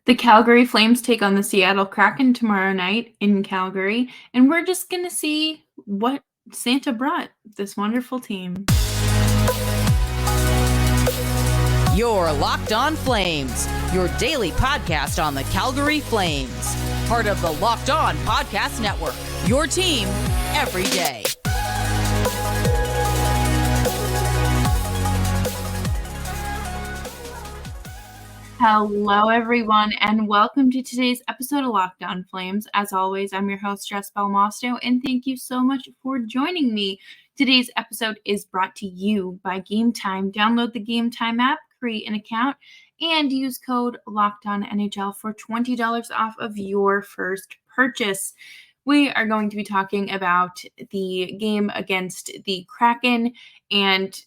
The Calgary Flames take on the Seattle Kraken tomorrow night in Calgary, and we're just going to see what Santa brought this wonderful team. You're Locked On Flames, your daily podcast on the Calgary Flames. Part of the Locked On Podcast Network, your team every day. Hello, everyone, and welcome to today's episode of Locked On Flames. As always, I'm your host, Jess, and thank you so much for joining me. Today's episode is brought to you by Game Time. Download the Game Time app, create an account, and use code LOCKEDONNHL for $20 off of your first purchase. We are going to be talking about the game against the Kraken, and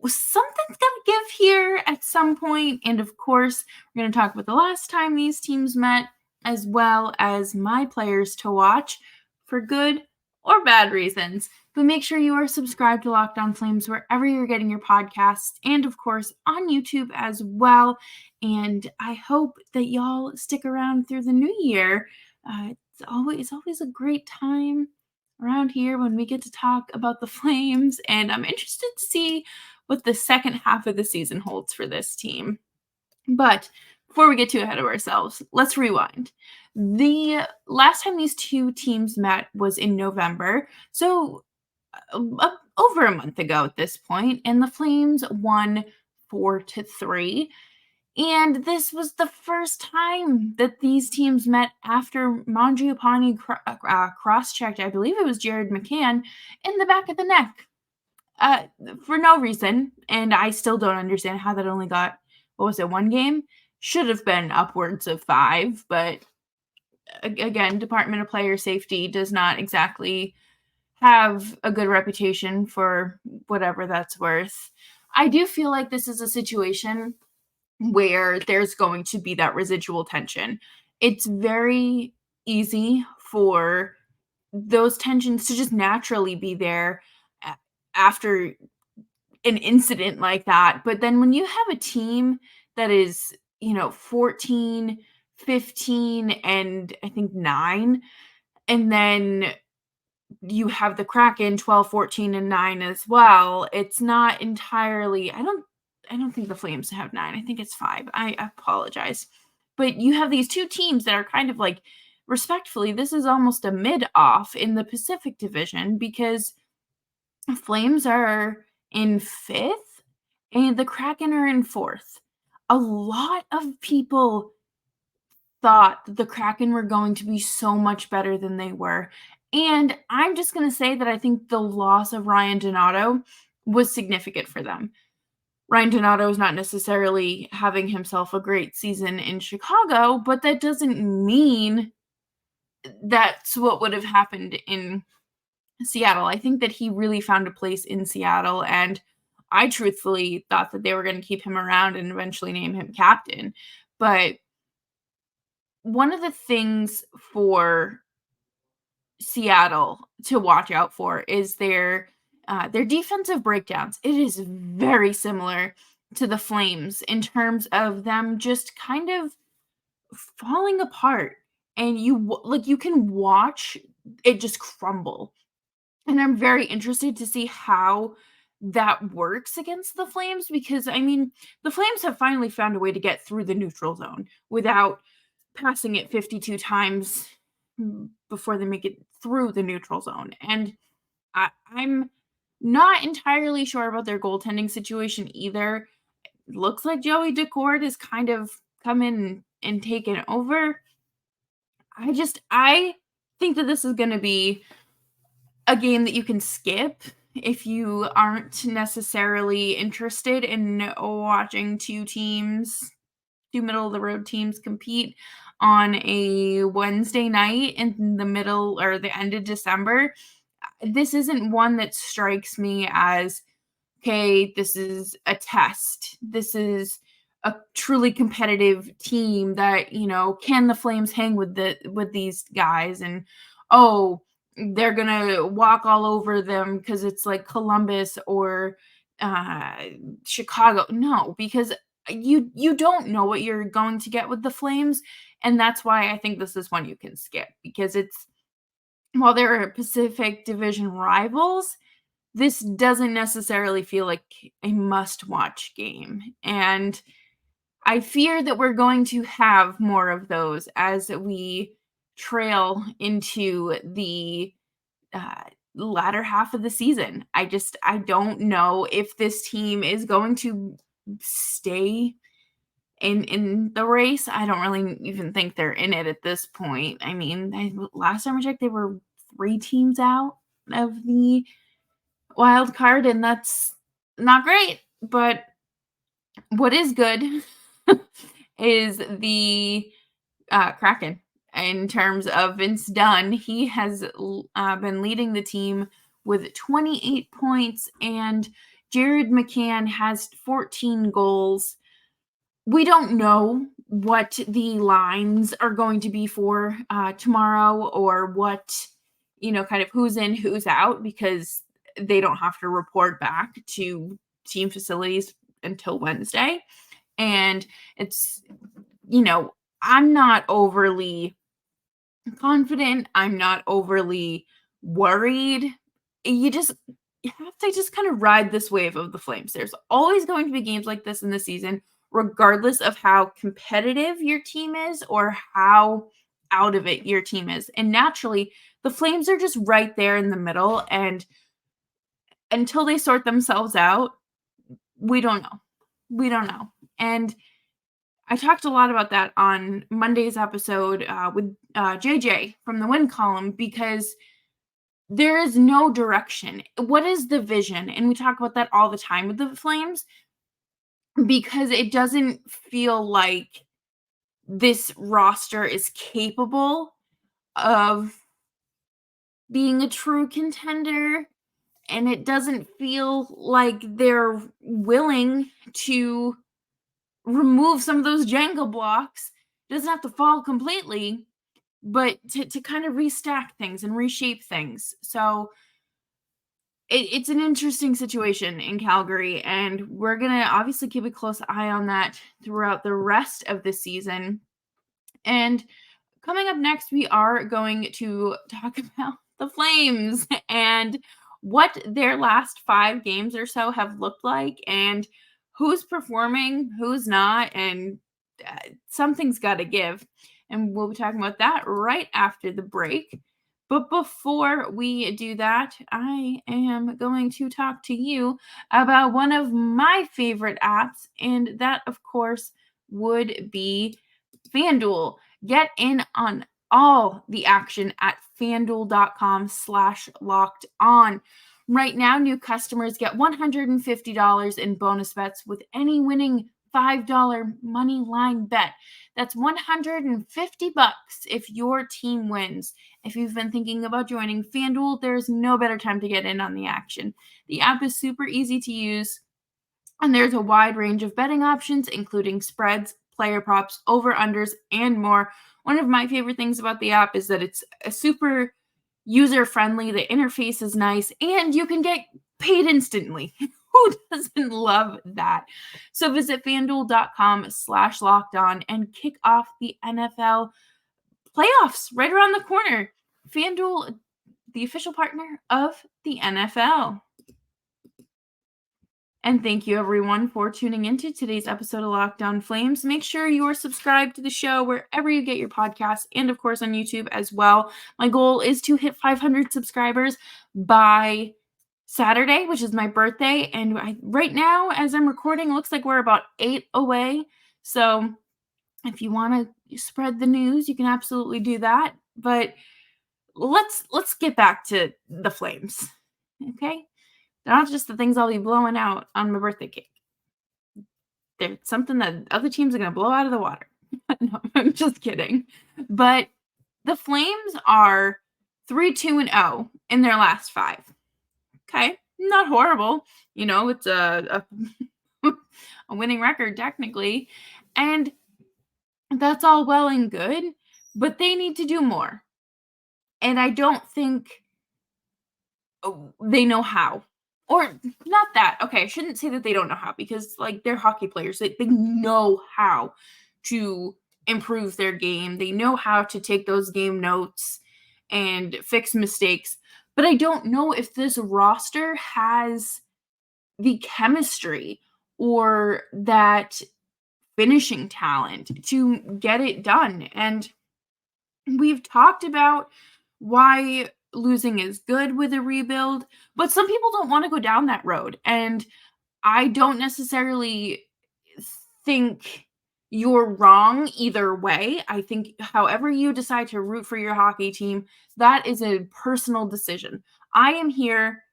something's got to give here at some point. And of course, we're going to talk about the last time these teams met, as well as my players to watch for good or bad reasons. But make sure you are subscribed to Locked On Flames wherever you're getting your podcasts, and of course on YouTube as well. And I hope that y'all stick around through the new year. It's always a great time around here when we get to talk about the Flames, and I'm interested to see what the second half of the season holds for this team. But before we get too ahead of ourselves, let's rewind. The last time these two teams met was in November, so over a month ago at this point, and the Flames won 4-3. And this was the first time that these teams met after Mangiapane cross-checked, I believe it was Jared Maccan, in the back of the neck for no reason. And I still don't understand how that only got, one game? Should have been upwards of 5. But again, Department of Player Safety does not exactly have a good reputation for whatever that's worth. I do feel like this is a situation where there's going to be that residual tension. It's very easy for those tensions to just naturally be there after an incident like that. But then when you have a team that is, 14, 15, and I think 9, and then you have the Kraken 12, 14, and 9 as well, it's not entirely, I don't think the Flames have 9. I think it's 5. I apologize. But you have these two teams that are kind of like, respectfully, this is almost a mid-off in the Pacific Division, because Flames are in 5th and the Kraken are in 4th. A lot of people thought that the Kraken were going to be so much better than they were. And I'm just going to say that I think the loss of Ryan Donato was significant for them. Ryan Donato is not necessarily having himself a great season in Chicago, but that doesn't mean that's what would have happened in Seattle. I think that he really found a place in Seattle, and I truthfully thought that they were going to keep him around and eventually name him captain. But one of the things for Seattle to watch out for is their defensive breakdowns. It is very similar to the Flames in terms of them just kind of falling apart, and you can watch it just crumble. And I'm very interested to see how that works against the Flames, because the Flames have finally found a way to get through the neutral zone without passing it 52 times before they make it through the neutral zone. And I'm not entirely sure about their goaltending situation either. It looks like Joey Daccord has kind of come in and taken over. I think that this is going to be a game that you can skip if you aren't necessarily interested in watching two middle-of-the-road teams compete on a Wednesday night in the middle or the end of December. This isn't one that strikes me as, okay, this is a test. This is a truly competitive team that, can the Flames hang with these guys? And, they're going to walk all over them because it's like Columbus or Chicago. No, because you don't know what you're going to get with the Flames, and that's why I think this is one you can skip, because while they're Pacific Division rivals, this doesn't necessarily feel like a must-watch game, and I fear that we're going to have more of those as we trail into the latter half of the season. I don't know if this team is going to stay in the race. I don't really even think they're in it at this point. I mean, last time I checked, they were 3 teams out of the wild card, and that's not great. But what is good is the Kraken. In terms of Vince Dunn, he has been leading the team with 28 points, and Jared Maccan has 14 goals. We don't know what the lines are going to be for tomorrow, or what, kind of who's in, who's out, because they don't have to report back to team facilities until Wednesday. And it's, I'm not overly confident. I'm not overly worried. You have to just kind of ride this wave of the Flames. There's always going to be games like this in the season, regardless of how competitive your team is or how out of it your team is. And naturally, the Flames are just right there in the middle. And until they sort themselves out, we don't know. We don't know. And I talked a lot about that on Monday's episode with JJ from the Win Column, because there is no direction. What is the vision? And we talk about that all the time with the Flames, because it doesn't feel like this roster is capable of being a true contender, and it doesn't feel like they're willing to remove some of those Jenga blocks. It doesn't have to fall completely, but to kind of restack things and reshape things. So it's an interesting situation in Calgary, and we're going to obviously keep a close eye on that throughout the rest of the season. And coming up next, we are going to talk about the Flames and what their last 5 games or so have looked like, and who's performing, who's not, and something's got to give. And we'll be talking about that right after the break. But before we do that, I am going to talk to you about one of my favorite apps, and that, of course, would be FanDuel. Get in on all the action at FanDuel.com/locked on. Right now, new customers get $150 in bonus bets with any winning $5 money line bet. That's $150 if your team wins. If you've been thinking about joining FanDuel, there's no better time to get in on the action. The app is super easy to use, and there's a wide range of betting options, including spreads, player props, over-unders, and more. One of my favorite things about the app is that it's a super user-friendly. The interface is nice, and you can get paid instantly. Who doesn't love that? So visit FanDuel.com/locked on and kick off the NFL playoffs right around the corner. FanDuel, the official partner of the NFL. And thank you, everyone, for tuning into today's episode of Locked On Flames. Make sure you are subscribed to the show wherever you get your podcasts, and, of course, on YouTube as well. My goal is to hit 500 subscribers by Saturday, which is my birthday. And right now, as I'm recording, it looks like we're about 8 away. So if you want to spread the news, you can absolutely do that. But let's get back to the Flames, okay? They're not just the things I'll be blowing out on my birthday cake. They're something that other teams are going to blow out of the water. No, I'm just kidding. But the Flames are 3-2-0 in their last 5. Okay, not horrible. It's a winning record technically. And that's all well and good, but they need to do more. And I don't think they know how. or not that. Okay, I shouldn't say that they don't know how, because like they're hockey players. They know how to improve their game. They know how to take those game notes and fix mistakes. But I don't know if this roster has the chemistry or that finishing talent to get it done. And we've talked about why losing is good with a rebuild, but some people don't want to go down that road. And I don't necessarily think you're wrong either way. I think however you decide to root for your hockey team, that is a personal decision. I am here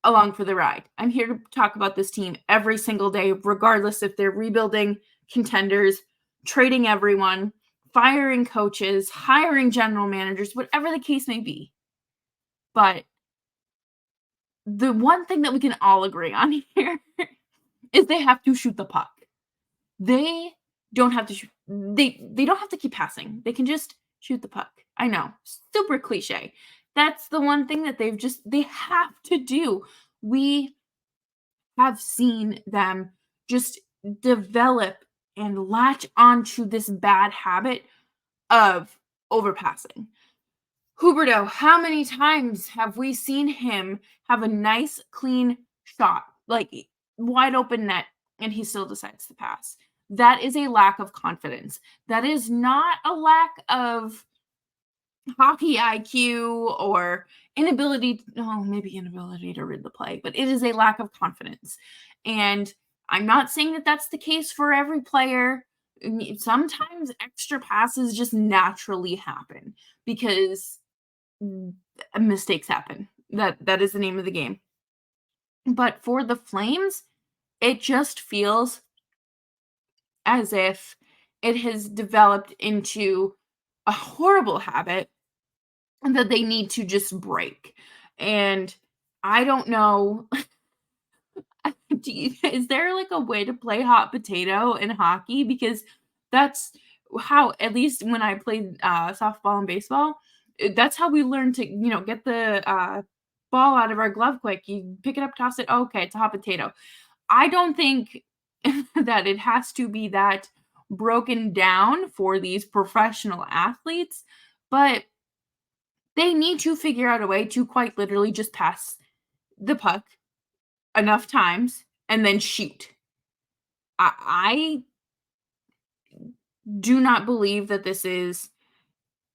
along for the ride. I'm here to talk about this team every single day, regardless if they're rebuilding, contenders, trading everyone, firing coaches, hiring general managers, whatever the case may be. But the one thing that we can all agree on here is they have to shoot the puck. They don't have to shoot. They don't have to keep passing. They can just shoot the puck. I know, super cliche. That's the one thing that they have to do. We have seen them just develop and latch onto this bad habit of overpassing. Huberdeau, how many times have we seen him have a nice, clean shot, like wide open net, and he still decides to pass? That is a lack of confidence. That is not a lack of hockey IQ or inability to read the play, but it is a lack of confidence. And I'm not saying that that's the case for every player. Sometimes extra passes just naturally happen because mistakes happen. That is the name of the game. But for the Flames, it just feels as if it has developed into a horrible habit that they need to just break. And I don't know. Is there like a way to play hot potato in hockey? Because that's how, at least when I played softball and baseball, that's how we learned to, get the ball out of our glove quick. You pick it up, toss it. Oh, okay, it's a hot potato. I don't think that it has to be that broken down for these professional athletes, but they need to figure out a way to quite literally just pass the puck enough times and then shoot. I do not believe that this is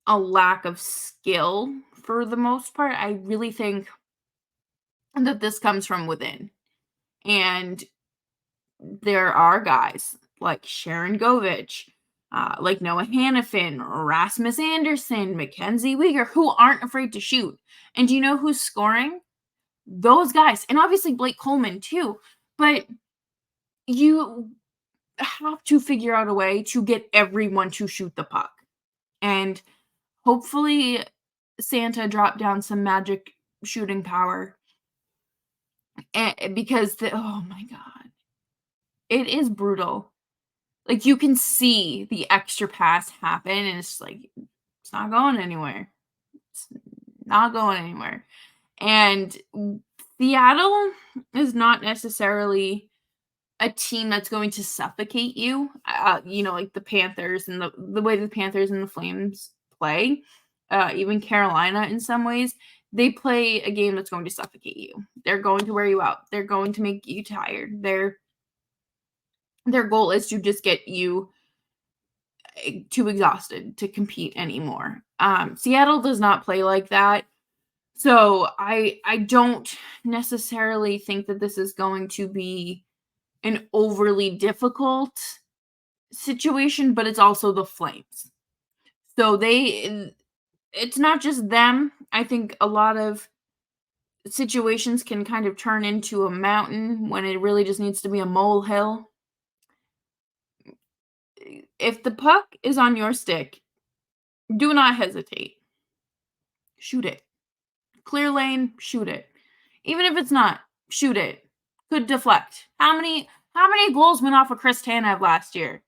a lack of skill for the most part. I really think that this comes from within. And there are guys like Sharon Govich, like Noah Hannafin, Rasmus Anderson, Mackenzie Weegar, who aren't afraid to shoot. And do you know who's scoring? Those guys. And obviously Blake Coleman too. But you have to figure out a way to get everyone to shoot the puck. And hopefully Santa dropped down some magic shooting power. Because oh my God, it is brutal. Like you can see the extra pass happen and it's like, it's not going anywhere. It's not going anywhere. And Seattle is not necessarily a team that's going to suffocate you, like the Panthers and the way the Panthers and the Flames play, even Carolina in some ways, they play a game that's going to suffocate you. They're going to wear you out. They're going to make you tired. Their goal is to just get you too exhausted to compete anymore. Seattle does not play like that. So I don't necessarily think that this is going to be an overly difficult situation, but it's also the Flames. So it's not just them. I think a lot of situations can kind of turn into a mountain when it really just needs to be a molehill. If the puck is on your stick, do not hesitate. Shoot it. Clear lane, shoot it. Even if it's not, shoot it. Could deflect. How many goals went off of Chris Tanev last year?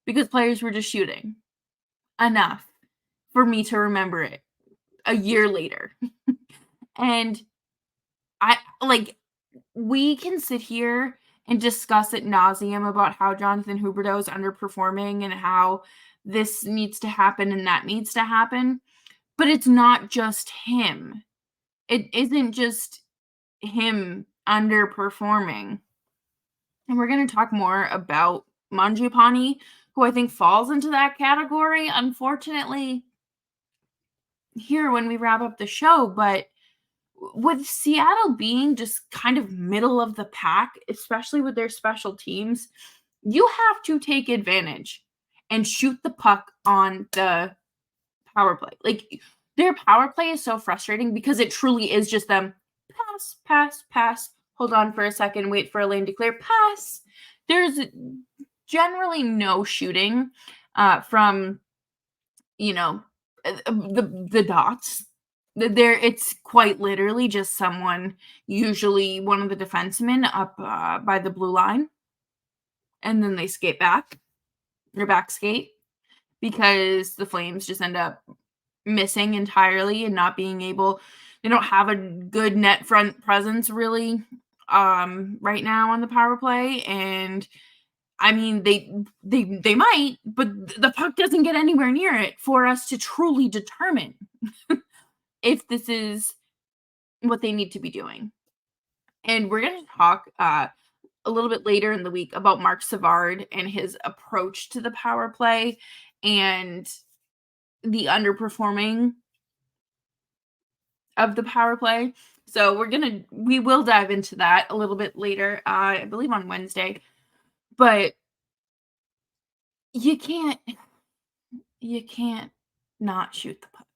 Because players were just shooting. Enough for me to remember it a year later. And we can sit here and discuss ad nauseum about how Jonathan Huberdeau is underperforming and how this needs to happen and that needs to happen, but it's not just him. It isn't just him underperforming. And we're going to talk more about Mangiapane, who I think falls into that category, unfortunately, here when we wrap up the show. But with Seattle being just kind of middle of the pack, especially with their special teams, you have to take advantage and shoot the puck on the power play. Like, their power play is so frustrating because it truly is just them pass, pass, pass. Hold on for a second, wait for a lane to clear, pass. There's generally no shooting from, the dots. It's quite literally just someone, usually one of the defensemen, up by the blue line, and then they skate back, or back skate, because the Flames just end up missing entirely and not being able. They don't have a good net front presence really right now on the power play, and I mean they might, but the puck doesn't get anywhere near it for us to truly determine if this is what they need to be doing. And we're going to talk a little bit later in the week about Mark Savard and his approach to the power play and the underperforming of the power play. So we will dive into that a little bit later, I believe on Wednesday. But you can't not shoot the puck.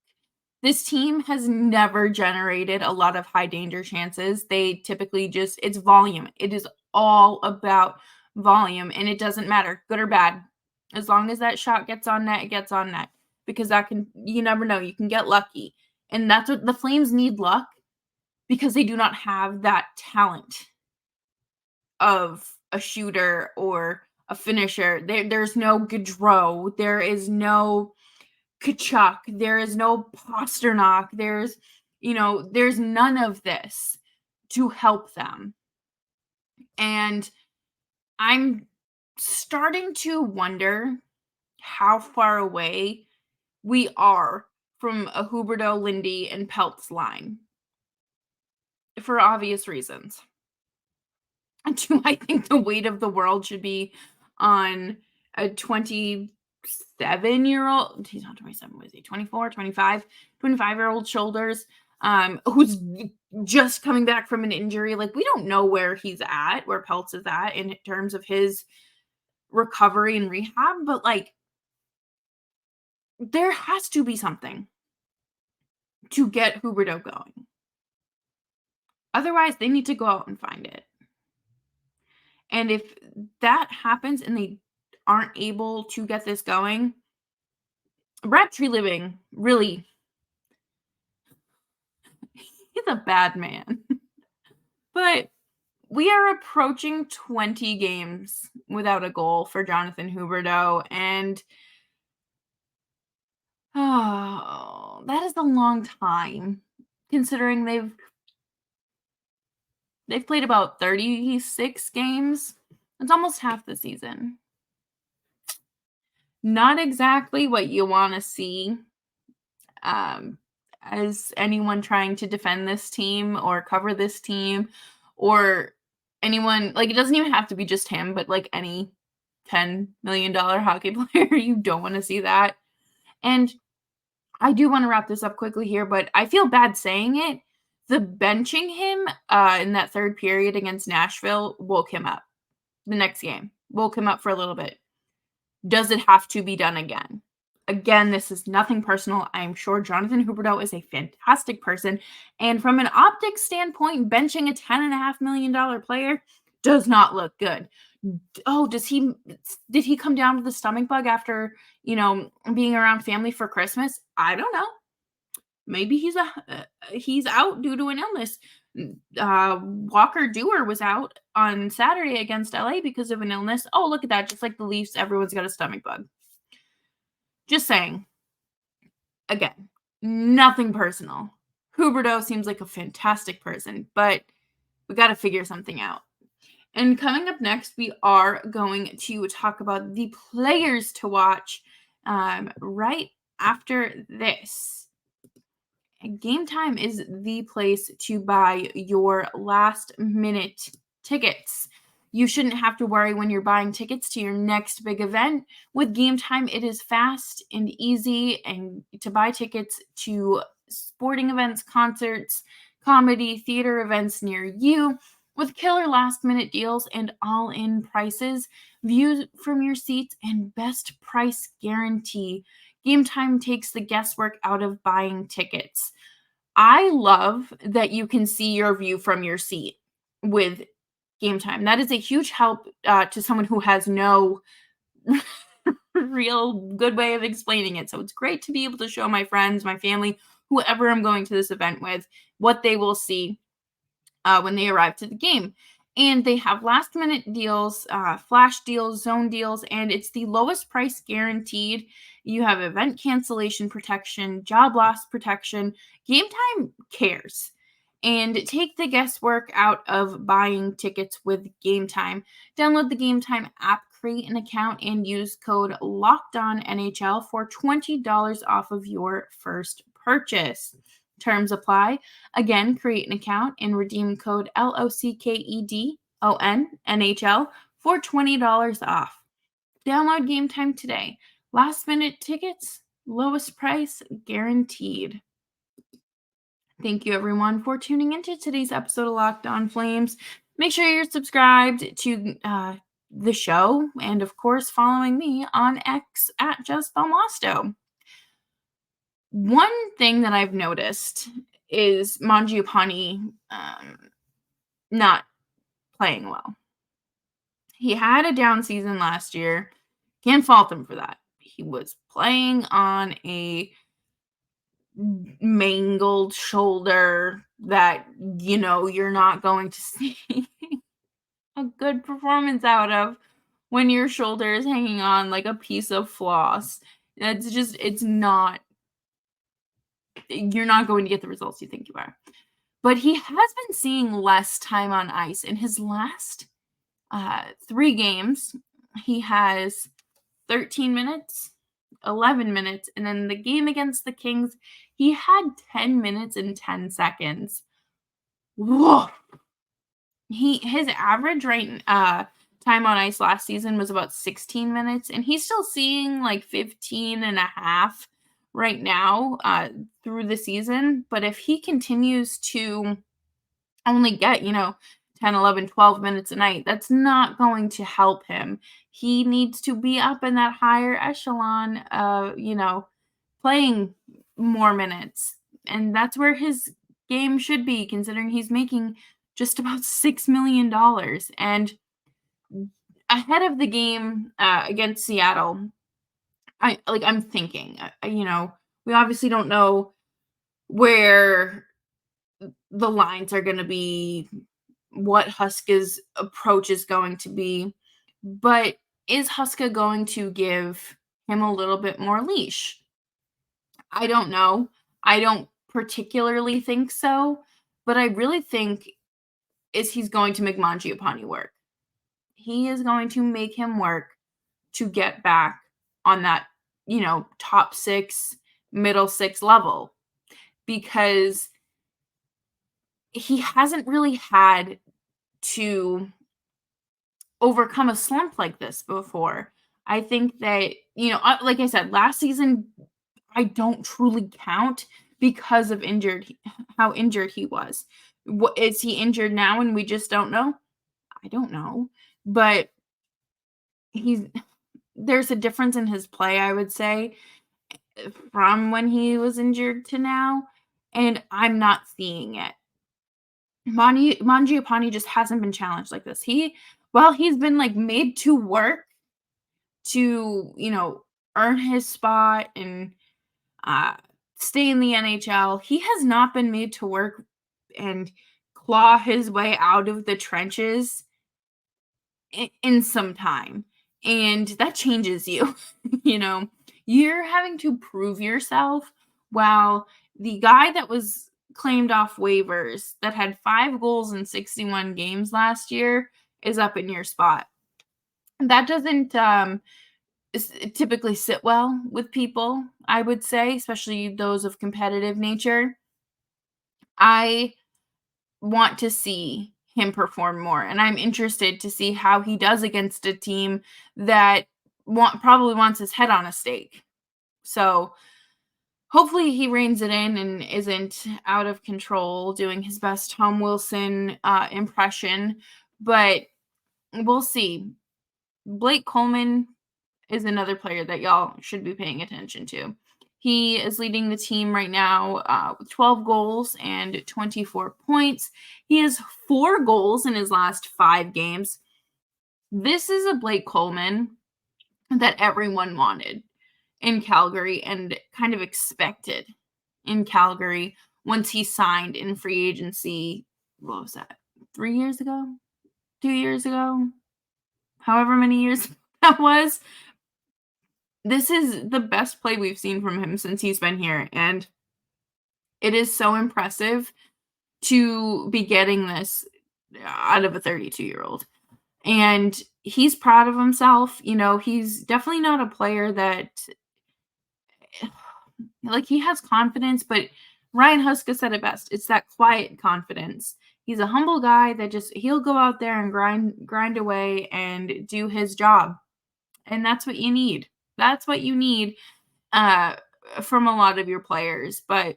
This team has never generated a lot of high danger chances. They typically it's volume. It is all about volume, and it doesn't matter, good or bad. As long as that shot gets on net, it gets on net. Because you never know, you can get lucky. And that's what the Flames need, luck, because they do not have that talent of a shooter or a finisher. There's no Gaudreau. There is no Kachuk. There is no Pasternak. There's none of this to help them. And I'm starting to wonder how far away we are from a Huberdeau, Lindy, and Peltz line. For obvious reasons. Do I think the weight of the world should be on a 27-year-old? He's not 27, was he? 24, 25? 25-year-old shoulders, who's just coming back from an injury. Like, we don't know where he's at, where Peltz is at in terms of his recovery and rehab, but, like, there has to be something to get Huberdeau going. Otherwise, they need to go out and find it. And if that happens and they aren't able to get this going, Brad Treliving, really, he's a bad man. But we are approaching 20 games without a goal for Jonathan Huberdeau, and that is a long time, considering they've played about 36 games. It's almost half the season. Not exactly what you want to see as anyone trying to defend this team or cover this team, or anyone, like, it doesn't even have to be just him, but like any $10 million hockey player. You don't want to see that. And I do want to wrap this up quickly here, but I feel bad saying it. The benching him in that third period against Nashville woke him up. The next game woke him up for a little bit. Does it have to be done again? Again, this is nothing personal. I am sure Jonathan Huberdeau is a fantastic person. And from an optics standpoint, benching a $10.5 million player does not look good. Oh, did he come down with the stomach bug after, being around family for Christmas? I don't know. Maybe he's out due to an illness. Walker Dewar was out on Saturday against LA because of an illness. Oh, look at that. Just like the Leafs, everyone's got a stomach bug. Just saying. Again, nothing personal. Huberdeau seems like a fantastic person, but we got to figure something out. And coming up next, we are going to talk about the players to watch right after this. Game Time is the place to buy your last minute tickets. You shouldn't have to worry when you're buying tickets to your next big event. With Game Time, it is fast and easy and to buy tickets to sporting events, concerts, comedy, theater events near you with killer last-minute deals and all-in prices, views from your seats, and best price guarantee. Game Time takes the guesswork out of buying tickets. I love that you can see your view from your seat with Game Time. That is a huge help to someone who has no real good way of explaining it. So it's great to be able to show my friends, my family, whoever I'm going to this event with, what they will see when they arrive to the game. And they have last minute deals, flash deals, zone deals, and it's the lowest price guaranteed. You have event cancellation protection, job loss protection. Game Time cares. And take the guesswork out of buying tickets with Game Time. Download the Game Time app, create an account, and use code LOCKEDONNHL for $20 off of your first purchase. Terms apply. Again, create an account and redeem code LOCKEDONNHL for $20 off. Download Game Time today. Last minute tickets, lowest price guaranteed. Thank you, everyone, for tuning into today's episode of Locked On Flames. Make sure you're subscribed to the show and, of course, following me on X at Jess Belmosto. One thing that I've noticed is Mangiapane not playing well. He had a down season last year. Can't fault him for that. He was playing on a mangled shoulder that, you're not going to see a good performance out of when your shoulder is hanging on like a piece of floss. You're not going to get the results you think you are. But he has been seeing less time on ice. In his last 3 games, he has 13 minutes, 11 minutes, and then the game against the Kings, he had 10 minutes and 10 seconds. Whoa! His average time on ice last season was about 16 minutes, and he's still seeing like 15 and a half right now through the season. But if he continues to only get, 10, 11, 12 minutes a night, that's not going to help him. He needs to be up in that higher echelon, playing more minutes. And that's where his game should be, considering he's making just about $6 million. And ahead of the game against Seattle, I'm thinking, we obviously don't know where the lines are going to be, what Huska's approach is going to be, but is Huska going to give him a little bit more leash? I don't know. I don't particularly think so, but I really think he's going to make Mangiapane work. He is going to make him work to get back on that, top 6, middle 6 level, because he hasn't really had to overcome a slump like this before. I think that, like I said, last season, I don't truly count because of how injured he was. Is he injured now and we just don't know? I don't know. But there's a difference in his play, I would say, from when he was injured to now, and I'm not seeing it. Mangiapane just hasn't been challenged like this. He's been like made to work to, earn his spot and stay in the NHL. He has not been made to work and claw his way out of the trenches in some time. And that changes you. You're having to prove yourself, while the guy that was claimed off waivers that had 5 goals in 61 games last year is up in your spot. That doesn't typically sit well with people, I would say, especially those of competitive nature. I want to see him perform more, and I'm interested to see how he does against a team that probably wants his head on a stake. So hopefully he reins it in and isn't out of control doing his best Tom Wilson impression, but we'll see. Blake Coleman is another player that y'all should be paying attention to. He is leading the team right now with 12 goals and 24 points. He has 4 goals in his last 5 games. This is a Blake Coleman that everyone wanted in Calgary and kind of expected in Calgary once he signed in free agency. What was that? 3 years ago? 2 years ago? However many years that was. This is the best play we've seen from him since he's been here, and it is so impressive to be getting this out of a 32-year-old. And he's proud of himself. You know, he's definitely not a player that, like, he has confidence, but Ryan Huska said it best. It's that quiet confidence. He's a humble guy that he'll go out there and grind away and do his job. And that's what you need. That's what you need from a lot of your players. But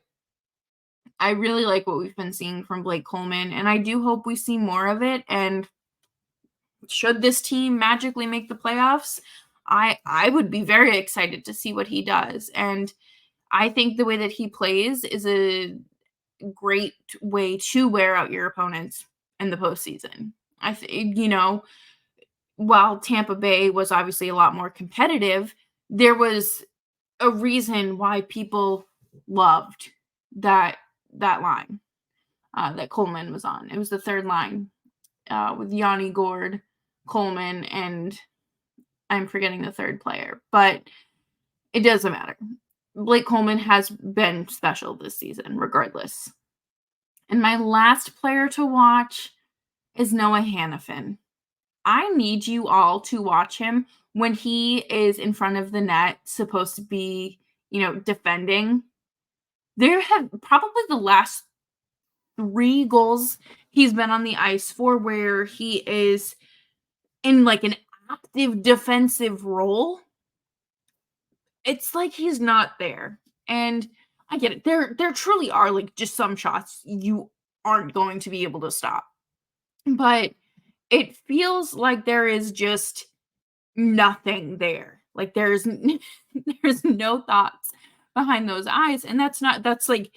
I really like what we've been seeing from Blake Coleman, and I do hope we see more of it. And should this team magically make the playoffs, I would be very excited to see what he does. And I think the way that he plays is a great way to wear out your opponents in the postseason. I think, while Tampa Bay was obviously a lot more competitive, there was a reason why people loved that line that Coleman was on. It was the third line with Yanni Gourde, Coleman, and I'm forgetting the third player, but it doesn't matter. Blake Coleman has been special this season, regardless. And my last player to watch is Noah Hanifin. I need you all to watch him when he is in front of the net, supposed to be, defending. There have probably the last 3 goals he's been on the ice for where he is in like an active defensive role. It's like he's not there. And I get it. There truly are like just some shots you aren't going to be able to stop. But it feels like there is just nothing there. Like there's no thoughts behind those eyes. And that's like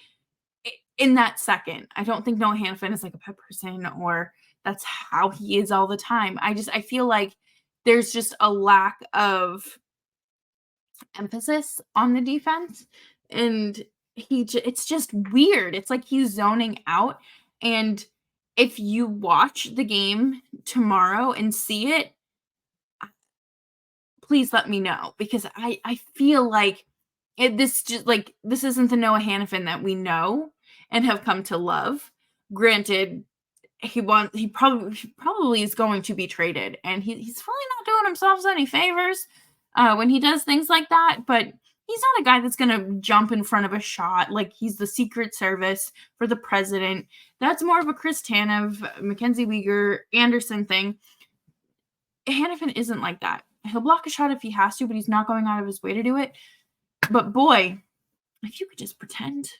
in that second. I don't think Noah Hanifin is like a pet person or that's how he is all the time. I feel like there's just a lack of emphasis on the defense, and it's just weird. It's like he's zoning out. And if you watch the game tomorrow and see it, please let me know, because I feel like this isn't the Noah Hanifin that we know and have come to love. Granted, he probably is going to be traded, and he's really not doing himself any favors when he does things like that. But he's not a guy that's going to jump in front of a shot like he's the Secret Service for the president. That's more of a Chris Tanev, Mackenzie Weegar, Anderson thing. Hanifin isn't like that. He'll block a shot if he has to, but he's not going out of his way to do it. But boy, if you could just pretend to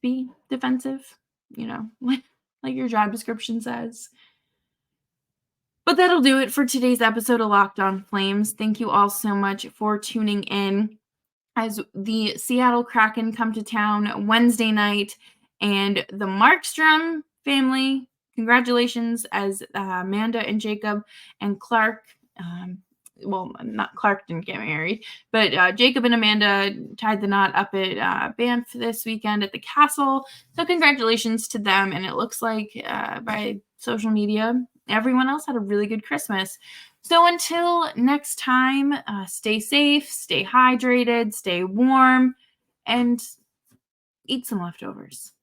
be defensive, like your job description says. But that'll do it for today's episode of Locked On Flames. Thank you all so much for tuning in as the Seattle Kraken come to town Wednesday night, and the Markstrom family, congratulations, as Amanda and Jacob and Clark, not Clark didn't get married, but Jacob and Amanda tied the knot up at Banff this weekend at the Castle. So congratulations to them. And it looks like by social media, everyone else had a really good Christmas. So until next time, stay safe, stay hydrated, stay warm, and eat some leftovers.